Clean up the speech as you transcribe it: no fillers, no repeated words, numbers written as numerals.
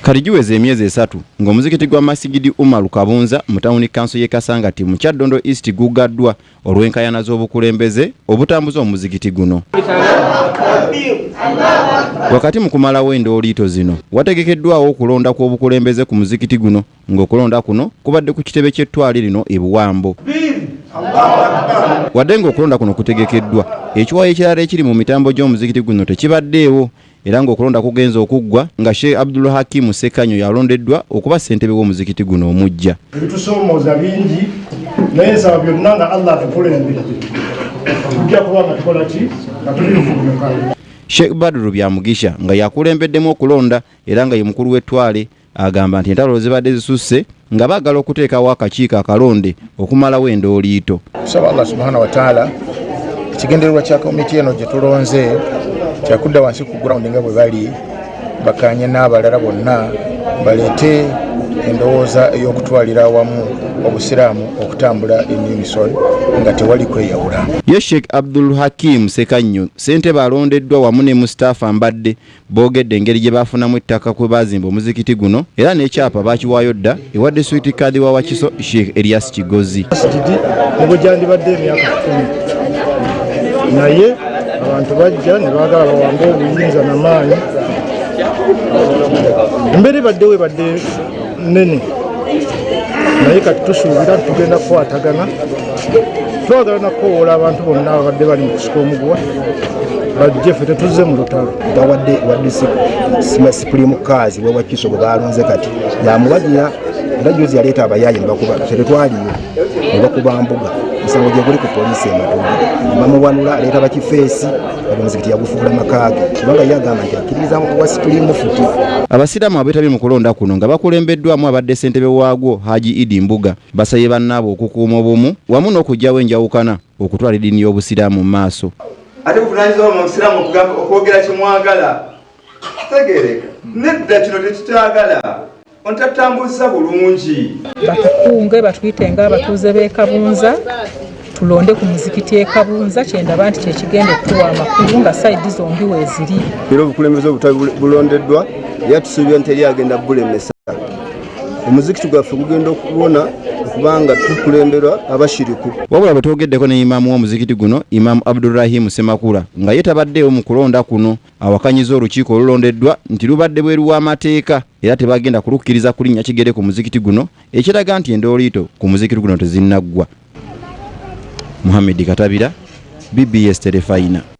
Kalijiweze emyezi 3 ng'omuzikiti gwa Masigidi Umar Kabunza mu tawuni kanso ye Kasangati mu Kyaddondo East gugaddwa olw'enkayana z'obukulembeze obutambuza omuzikiti guno. Wakati mu kumalawo endooliito zino wategekeddwawo okulonda kw'obukulembeze ku muzikiti guno ng'okulonda kuno kubadde ku kitebe ky'ettwale lino e Buwambo. Wadde ng'okulonda kuno kutegekeddwa ekiwayi ekirala ekiri mu mitambo gy'omuzikiti guno tekibaddeewo era ng'okulonda kugenza okuggwa nga Sheikh Abdul Hakim Sekanyo yalondeddwa okuba ssentebe w'omuzikiti guno omujja. Ebitusoomooza bingi naye nsaba byonna nga Allah atukulembera tujja kuba nga tukola ki nga tuli mufuluminkana. Sheikh Badru Byamugisha nga yakulembeddemu okulonda era nga ye mukulu w'ettwale agamba nti entalo zibadde zisusse nga baagala okuteekawo akakiiko akalonde okumalawo endooliito. Tusaba Allah subhanahu wa ta'ala ekigendererwa kya komiti eno gye tulonze kyakudda wansi ku ground nga bwe bali bakanye n'abalala bonna baleete endowooza ey'okutwalira awamu obusiraamu okutambula emisolo nga tewali kweyawula. Ye Sheikh Abdul Hakim Sekanyo ssentebe alondeddwa wamu ne Mustafa Mbadde boogedde engeri gye baafunamu ettaka kwe baazimba omuzikiti guno era n'ekyapa baakiwaayo dda ewadde switi kaadi wa Wakiso Sheikh Elias Kigozi. Masjidi nibwe gyandibadde emyaka 10 naye abantu bajja ne baagala bawambe obuyinza n'amaanyi embera ebaddewo ebadde nnene naye kati tusuubira tugenda kukwatagana twagala nakowoola abantu bonna abadde bali mu kusika omuguwa bajje ffe tetuzze mu lutalo. Wadde Supreme Kazi we Wakiso bwe balonze kati yamuwagira era juzi yaleeta abayaayi tetwaliyo ne bakuba mbuga musango gye guli ku poliisi ematunda bamuwanula aleeta bakifeesi omuzikiti yagufuula makage kubanga yagamba nti akkiririza wa Supreme Futi. Abasiraamu abeetabye mu kulonda kuno nga bakulembeddwamu abadde ssentebe waagwo Haji Idi Mbuga basabye bannaabwe okukuuma obumu wamu n'okuggyawo enjawukana okutwala eddiini y'obusiraamu mu maaso. Ate buvunaanyizibwa mu busiraamu okwogera kyemwagala tegereka nedda kino tekikyagala ontatambuza bulungi. Batukunge batuyite ng'abatuuze b'e Kabunza tulonde ku muzikiti e Kabunza kyendaba nti kyekigenda okutuwa amakulu nga sayidi zombi weeziri. Era obukulembeze bulondeddwa era tusuubira nti eri agenda bulemesa. Omuzikiti gwaffe gugenda okubona okubanga tukulemberwa abashiriku. Wabula bwe twogeddeko ne imaamu w'omuzikiti guno Imaamu Abdurrahim Semakula nga ye tabaddeewo mu kulonda kuno awakanyiza olukiiko olulondeddwa nti lubadde bweru w'amateeka era tebagenda kulukkiriza kulinnya kigere ku muzikiti guno ekiraga nti endooliito ku muzikiti guno tezinnaggwa. Muhammad Katabira, BBS Terefayina.